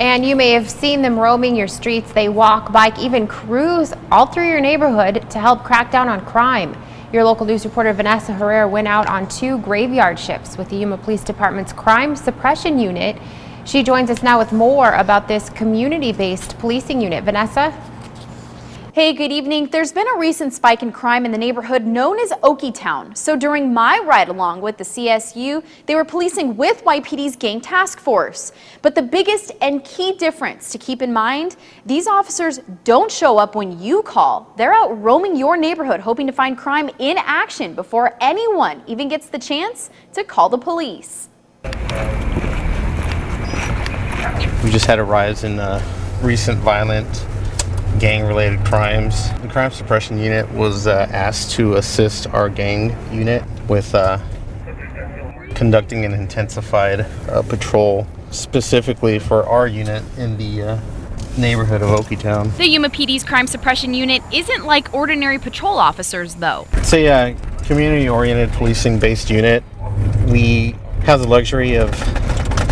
And you may have seen them roaming your streets. They walk, bike, even cruise all through your neighborhood to help crack down on crime. Your local news reporter Vanessa Herrera went out on 2 graveyard shifts with the Yuma Police Department's Crime Suppression Unit. She joins us now with more about this community-based policing unit. Vanessa? Hey, good evening. There's been a recent spike in crime in the neighborhood known as Okietown. So during my ride along with the CSU, they were policing with YPD's gang task force. But the biggest and key difference to keep in mind, these officers don't show up when you call. They're out roaming your neighborhood hoping to find crime in action before anyone even gets the chance to call the police. We just had a rise in recent violent gang-related crimes. The Crime Suppression Unit was asked to assist our gang unit with conducting an intensified patrol specifically for our unit in the neighborhood of Okietown. The Yuma PD's Crime Suppression Unit isn't like ordinary patrol officers, though. It's a community-oriented policing-based unit. We have the luxury of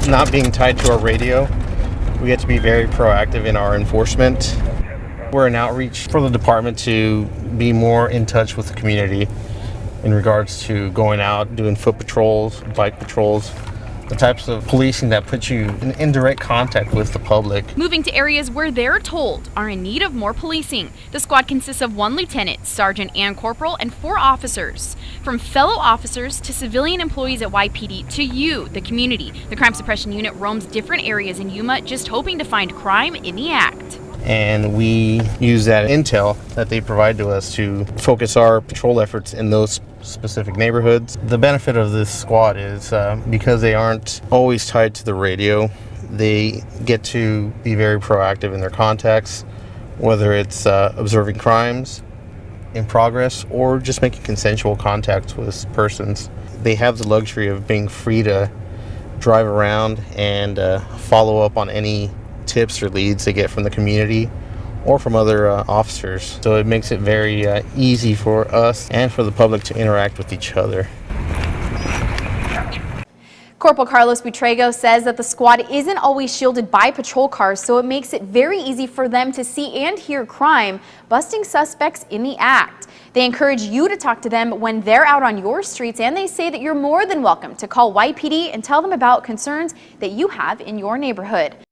not being tied to our radio. We get to be very proactive in our enforcement. We're an outreach for the department to be more in touch with the community in regards to going out, doing foot patrols, bike patrols, the types of policing that put you in indirect contact with the public. Moving to areas where they're told are in need of more policing. The squad consists of 1 lieutenant, sergeant, and corporal, and 4 officers. From fellow officers to civilian employees at YPD to you, the community, the Crime Suppression Unit roams different areas in Yuma just hoping to find crime in the act. And we use that intel that they provide to us to focus our patrol efforts in those specific neighborhoods. The benefit of this squad is because they aren't always tied to the radio, they get to be very proactive in their contacts, whether it's observing crimes in progress or just making consensual contacts with persons. They have the luxury of being free to drive around and follow up on any tips or leads they get from the community or from other officers. So it makes it very easy for us and for the public to interact with each other. Corporal Carlos Butrego says that the squad isn't always shielded by patrol cars, so it makes it very easy for them to see and hear crime, busting suspects in the act. They encourage you to talk to them when they're out on your streets, and they say that you're more than welcome to call YPD and tell them about concerns that you have in your neighborhood.